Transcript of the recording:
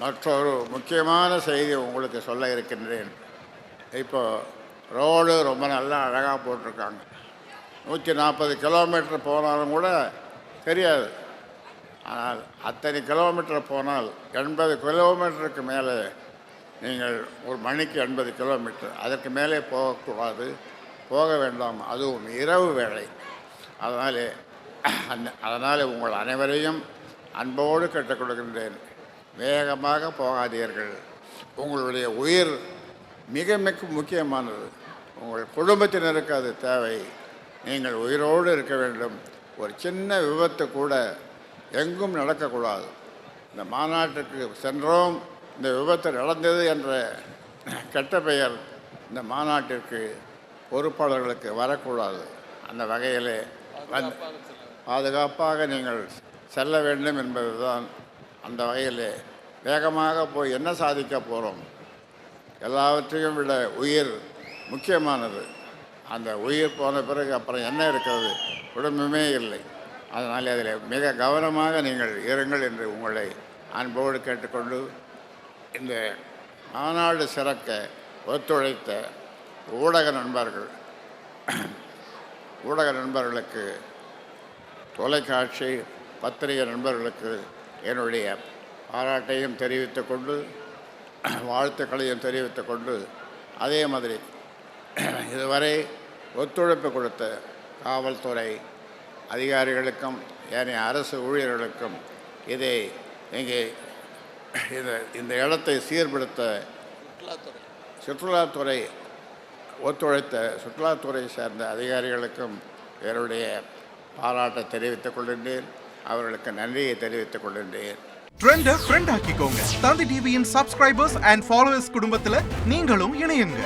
மற்றொரு முக்கியமான செய்தி உங்களுக்கு சொல்ல இருக்கின்றேன். இப்போ ரோடு ரொம்ப நல்லா அழகாக போட்டிருக்காங்க. 140 கிலோமீட்டர் போனாலும் கூட தெரியாது. ஆனால் அத்தனை கிலோமீட்டர் போனால் 80 கிலோமீட்டருக்கு மேலே நீங்கள் ஒரு மணிக்கு 80 கிலோமீட்டர், அதற்கு மேலே போகக்கூடாது, போக வேண்டாம். அதுவும் இரவு வேளை. அதனால் உங்கள் அனைவரையும் அன்போடு கேட்டுக் கொடுக்கின்றேன். வேகமாக போகாதீர்கள். உங்களுடைய உயிர் மிக மிக முக்கியமானது. உங்கள் குடும்பத்தினருக்கு அது தேவை. நீங்கள் உயிரோடு இருக்க வேண்டும். ஒரு சின்ன விபத்து கூட எங்கும் நடக்கக்கூடாது. இந்த மாநாட்டுக்கு சென்றோம், இந்த விபத்து நடந்தது என்ற கெட்ட பெயர் இந்த மாநாட்டிற்கு பொறுப்பாளர்களுக்கு வரக்கூடாது. அந்த வகையிலே பாதுகாப்பாக நீங்கள் செல்ல வேண்டும் என்பதுதான். அந்த வகையிலே வேகமாக போய் என்ன சாதிக்க போகிறோம்? எல்லாவற்றையும் விட உயிர் முக்கியமானது. அந்த உயிர் போன பிறகு அப்புறம் என்ன இருக்கிறது? குடும்பமே இல்லை. அதனால் அதில் மிக கவனமாக நீங்கள் இருங்கள் என்று உங்களை அன்போடு கேட்டுக்கொண்டு, இந்த மாநாடு சிறக்க ஒத்துழைத்த ஊடக நண்பர்களுக்கு, தொலைக்காட்சி பத்திரிகை நண்பர்களுக்கு என்னுடைய பாராட்டையும் தெரிவித்துக் கொண்டு, வாழ்த்துக்களையும் தெரிவித்துக் கொண்டு, அதே மாதிரி இதுவரை ஒத்துழைப்பு கொடுத்த காவல்துறை அதிகாரிகளுக்கும் ஏனைய அரசு ஊழியர்களுக்கும், இந்த இடத்தை சீர்படுத்த சுற்றுலாத்துறை ஒத்துழைத்த சுற்றுலாத்துறை சேர்ந்த அதிகாரிகளுக்கும் என்னுடைய பாராட்டை தெரிவித்துக் கொள்கின்றேன். அவர்களுக்கு நன்றியை தெரிவித்துக் கொள்கின்றேன். ட்ரெண்டை ஃப்ரெண்ட் ஆக்கிக்கோங்க. தந்தி டிவியின் சப்ஸ்கிரைபர்ஸ் அண்ட் ஃபாலோவர்ஸ் குடும்பத்தில் நீங்களும் இணையுங்க.